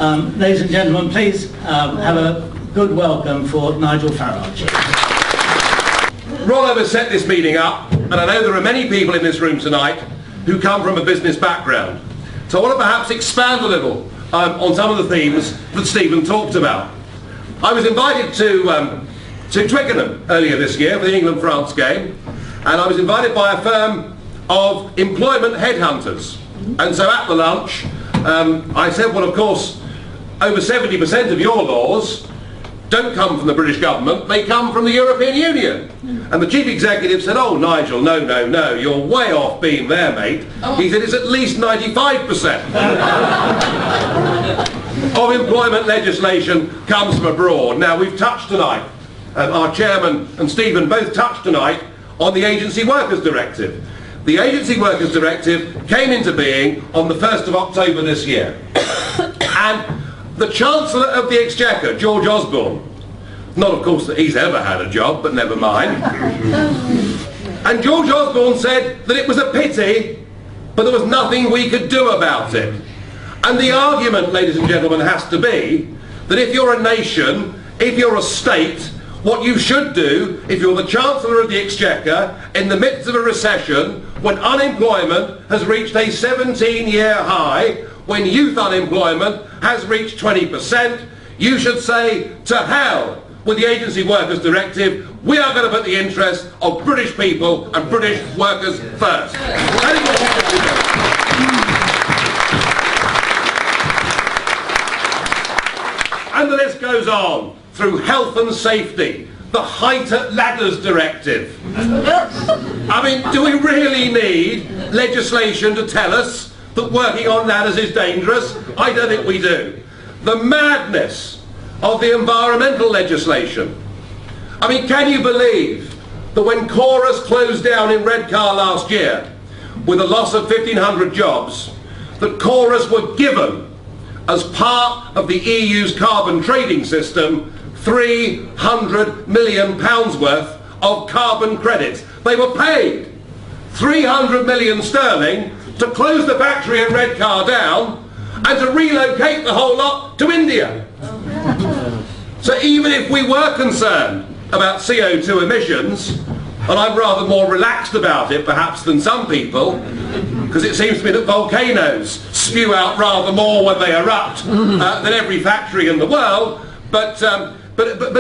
Ladies and gentlemen, please have a good welcome for Nigel Farage. Rollo has set this meeting up, and I know there are many people in this room tonight who come from a business background. So I want to perhaps expand a little on some of the themes that Stephen talked about. I was invited to Twickenham earlier this year for the England-France game, and I was invited by a firm of employment headhunters. And so at the lunch, I said, well, of course, over 70% of your laws don't come from the British government, they come from the European Union. And the chief executive said, oh, Nigel, no, you're way off beam there, mate. He said, it's at least 95% of employment legislation comes from abroad. Now, we've touched tonight, our chairman and Stephen both touched tonight on the Agency Workers Directive. The Agency Workers Directive came into being on the 1st of October this year. And the Chancellor of the Exchequer, George Osborne, not of course that he's ever had a job, but never mind, and George Osborne said that it was a pity, but there was nothing we could do about it. And the argument, ladies and gentlemen, has to be that if you're a nation, if you're a state, what you should do, if you're the Chancellor of the Exchequer, in the midst of a recession, when unemployment has reached a 17-year high, when youth unemployment has reached 20%, you should say, to hell with the Agency Workers Directive, we are going to put the interests of British people and British workers first. And the list goes on through health and safety, the Height at Ladders Directive. I mean, do we really need legislation to tell us that working on ladders is dangerous? I don't think we do. The madness of the environmental legislation. I mean, can you believe that when Chorus closed down in Redcar last year with a loss of 1,500 jobs, that Chorus were given, as part of the EU's carbon trading system, £300 million worth of carbon credits. They were paid 300 million sterling to close the factory in Redcar down and to relocate the whole lot to India. So even if we were concerned about CO2 emissions, and I'm rather more relaxed about it perhaps than some people, because it seems to me that volcanoes spew out rather more when they erupt than every factory in the world, but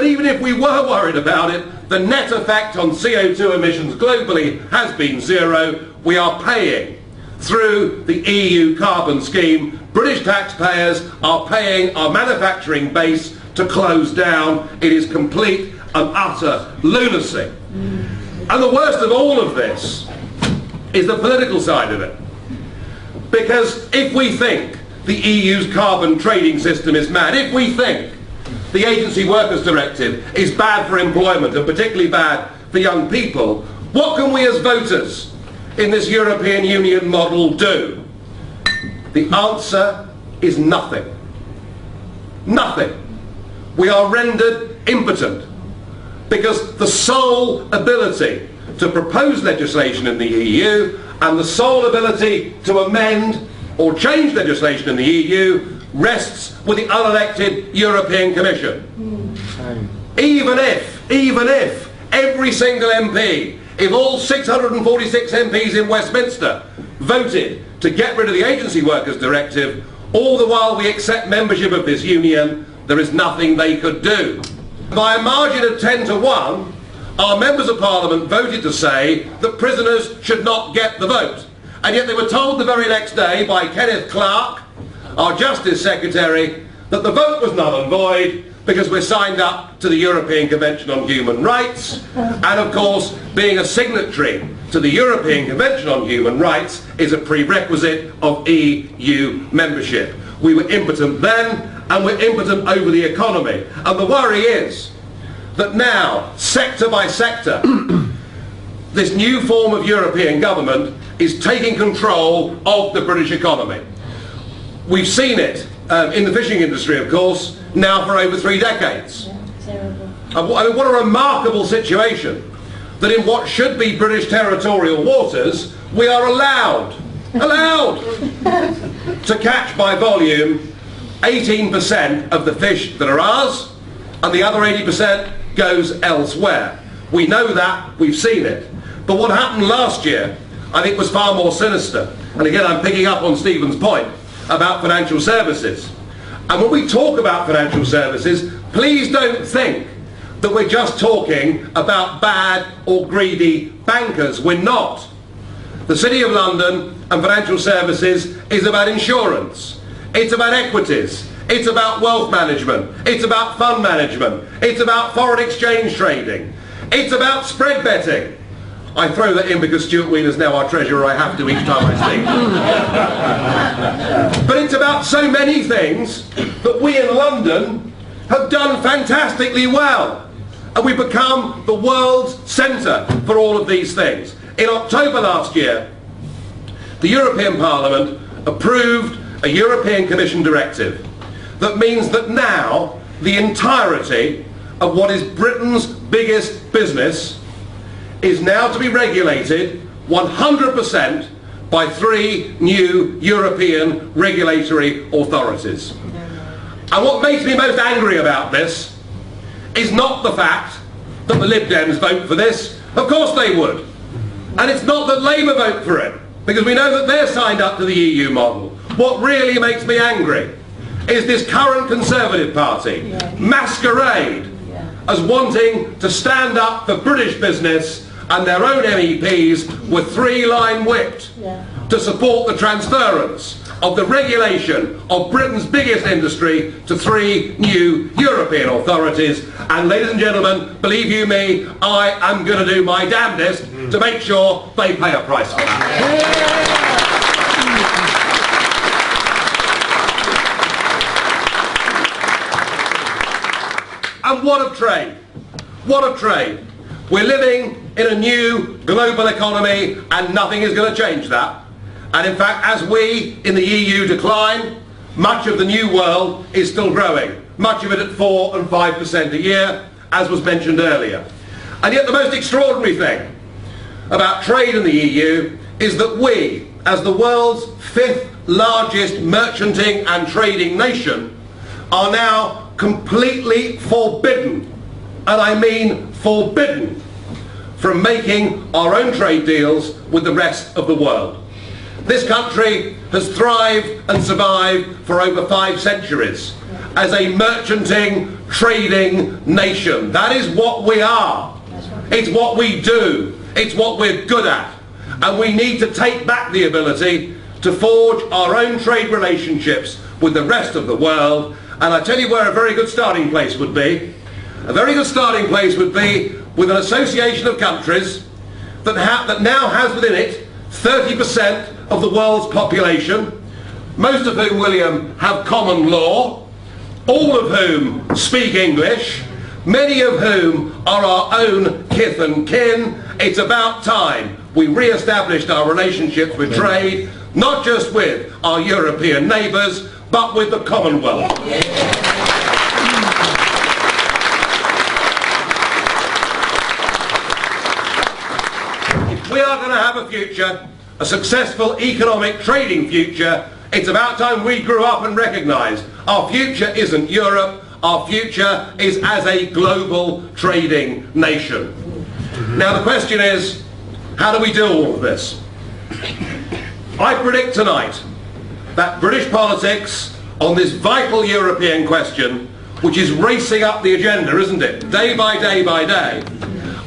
even if we were worried about it, the net effect on CO2 emissions globally has been zero. We are paying through the EU carbon scheme. British taxpayers are paying our manufacturing base to close down. It is complete and utter lunacy. And the worst of all of this is the political side of it. Because if we think the EU's carbon trading system is mad, if we think the Agency Workers Directive is bad for employment and particularly bad for young people, what can we as voters in this European Union model do? The answer is nothing. Nothing. We are rendered impotent because the sole ability to propose legislation in the EU and the sole ability to amend or change legislation in the EU rests with the unelected European Commission. Even if every single MP, if all 646 MPs in Westminster voted to get rid of the Agency Workers Directive, all the while we accept membership of this union, there is nothing they could do. By a margin of 10 to 1, our members of Parliament voted to say that prisoners should not get the vote. And yet they were told the very next day by Kenneth Clarke, our Justice Secretary, that the vote was null and void because we're signed up to the European Convention on Human Rights, and of course being a signatory to the European Convention on Human Rights is a prerequisite of EU membership. We were impotent then, and we're impotent over the economy. And the worry is that now, sector by sector, this new form of European government is taking control of the British economy. We've seen it in the fishing industry, of course, now for over 3 decades. I mean, what a remarkable situation that in what should be British territorial waters, we are allowed to catch by volume 18% of the fish that are ours, and the other 80% goes elsewhere. We know that, we've seen it. But what happened last year, I think, was far more sinister. And again, I'm picking up on Stephen's point about financial services. And when we talk about financial services, please don't think that we're just talking about bad or greedy bankers. We're not. The City of London and financial services is about insurance. It's about equities. It's about wealth management. It's about fund management. It's about foreign exchange trading. It's about spread betting. I throw that in because Stuart Wheeler's now our treasurer. I have to each time I speak. But it's about so many things that we in London have done fantastically well. And we've become the world's centre for all of these things. In October last year, the European Parliament approved a European Commission directive that means that now the entirety of what is Britain's biggest business is now to be regulated 100% by 3 new European regulatory authorities. And what makes me most angry about this is not the fact that the Lib Dems vote for this. Of course they would. And it's not that Labour vote for it, because we know that they're signed up to the EU model. What really makes me angry is this current Conservative Party masquerade as wanting to stand up for British business, and their own MEPs were 3-line whipped to support the transference of the regulation of Britain's biggest industry to 3 new European authorities. And ladies and gentlemen, believe you me, I am going to do my damnedest to make sure they pay a price for that. And what of trade? What of trade? We're living in a new global economy and nothing is going to change that. And in fact, as we in the EU decline, much of the new world is still growing. Much of it at 4 and 5% a year, as was mentioned earlier. And yet the most extraordinary thing about trade in the EU is that we, as the world's 5th largest merchanting and trading nation, are now completely forbidden, and I mean forbidden, from making our own trade deals with the rest of the world. This country has thrived and survived for over 5 centuries as a merchanting, trading nation. That is what we are. It's what we do. It's what we're good at. And we need to take back the ability to forge our own trade relationships with the rest of the world. And I tell you where a very good starting place would be. A very good starting place would be with an association of countries that now has within it 30% of the world's population, most of whom, William, have common law, all of whom speak English, many of whom are our own kith and kin. It's about time we re-established our relationships with trade, not just with our European neighbours, but with the Commonwealth. If we are going to have a future, a successful economic trading future, it's about time we grew up and recognised our future isn't Europe, our future is as a global trading nation. Now the question is, how do we do all of this? I predict tonight that British politics on this vital European question, which is racing up the agenda, isn't it, day by day by day,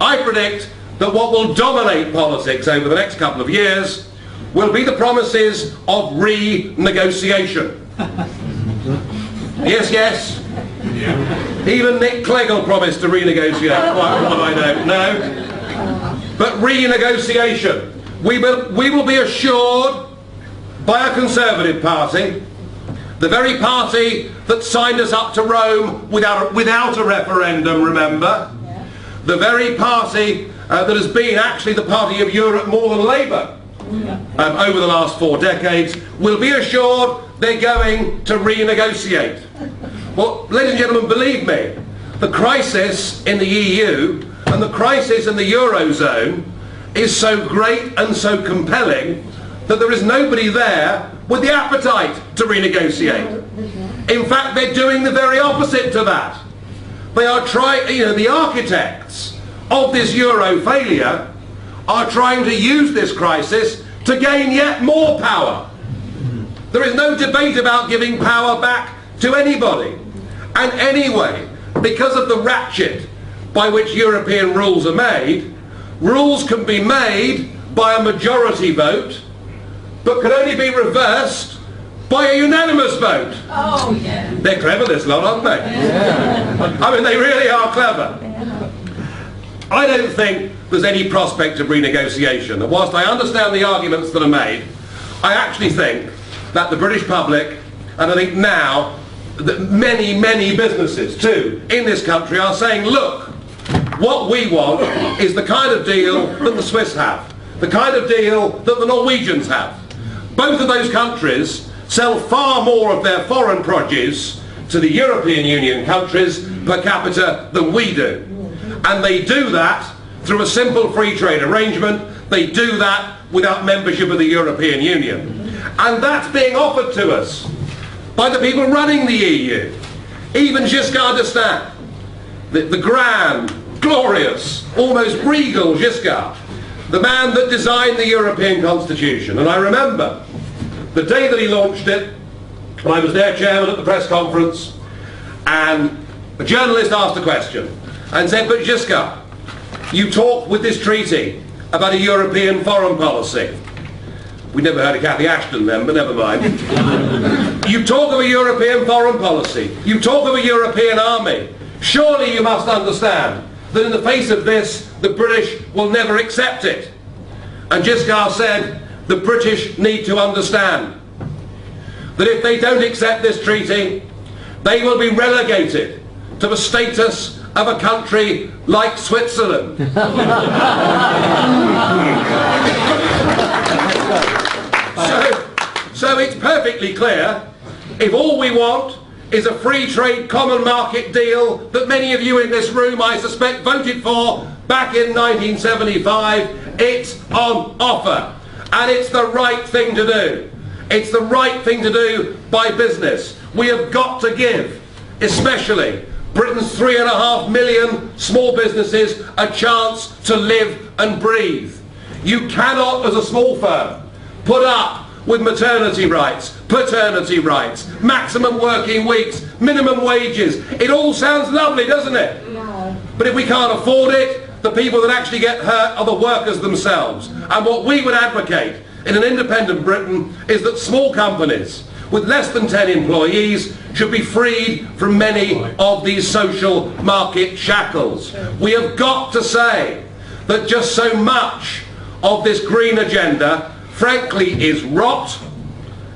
I predict that what will dominate politics over the next couple of years will be the promises of renegotiation. Yes, yes. Even Nick Clegg will promise to renegotiate. Quite what I don't know. But renegotiation. We will be assured by a Conservative Party, the very party that signed us up to Rome without a referendum, remember? The very party that has been actually the party of Europe more than Labour over the last 4 decades, will be assured they're going to renegotiate. Well, ladies and gentlemen, believe me, the crisis in the EU and the crisis in the Eurozone is so great and so compelling that there is nobody there with the appetite to renegotiate. In fact, they're doing the very opposite to that. They are trying, the architects of this euro failure are trying to use this crisis to gain yet more power. There is no debate about giving power back to anybody. And anyway, because of the ratchet by which European rules are made, rules can be made by a majority vote, but can only be reversed by a unanimous vote. Oh, yeah. They're clever, this lot, aren't they? Yeah. I mean, they really are clever. I don't think there's any prospect of renegotiation. And whilst I understand the arguments that are made, I actually think that the British public, and I think now that many, many businesses too in this country are saying, look, what we want is the kind of deal that the Swiss have, the kind of deal that the Norwegians have. Both of those countries sell far more of their foreign produce to the European Union countries per capita than we do. And they do that through a simple free trade arrangement. They do that without membership of the European Union. And that's being offered to us by the people running the EU. Even Giscard d'Estaing, the grand, glorious, almost regal Giscard, the man that designed the European Constitution. And I remember the day that he launched it, when I was their chairman at the press conference, and a journalist asked a question and said, but Giscard, you talk with this treaty about a European foreign policy. We never heard of Cathy Ashton then, but never mind. You talk of a European foreign policy. You talk of a European army. Surely you must understand that in the face of this, the British will never accept it. And Giscard said, the British need to understand that if they don't accept this treaty, they will be relegated to the status of a country like Switzerland. So it's perfectly clear, if all we want is a free trade common market deal that many of you in this room, I suspect, voted for back in 1975, it's on offer. And it's the right thing to do. It's the right thing to do by business. We have got to give, especially Britain's 3.5 million small businesses, a chance to live and breathe. You cannot, as a small firm, put up with maternity rights, paternity rights, maximum working weeks, minimum wages. It all sounds lovely, doesn't it? No. But if we can't afford it, the people that actually get hurt are the workers themselves. And what we would advocate in an independent Britain is that small companies with less than 10 employees should be freed from many of these social market shackles. We have got to say that just so much of this green agenda, frankly, is rot,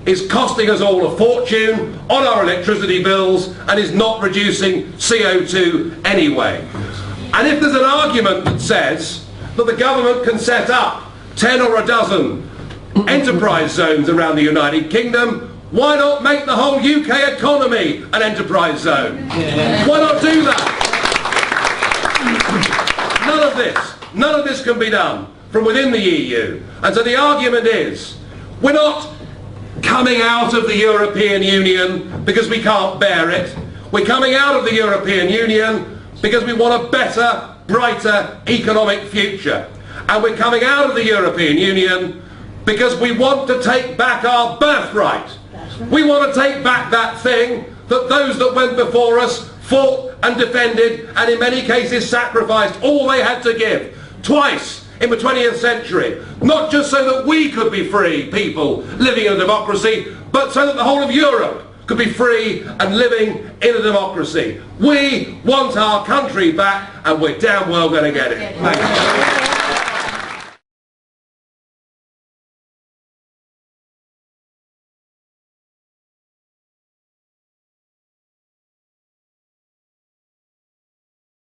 is costing us all a fortune on our electricity bills, and is not reducing CO2 anyway. And if there's an argument that says that the government can set up 10 or a dozen enterprise zones around the United Kingdom, why not make the whole UK economy an enterprise zone? Why not do that? None of this can be done from within the EU. And so the argument is, we're not coming out of the European Union because we can't bear it. We're coming out of the European Union because we want a better, brighter economic future. And we're coming out of the European Union because we want to take back our birthright. We want to take back that thing that those that went before us fought and defended, and in many cases sacrificed all they had to give, twice in the 20th century, not just so that we could be free people living in a democracy, but so that the whole of Europe could be free and living in a democracy. We want our country back, and we're damn well going to get it. Thank you.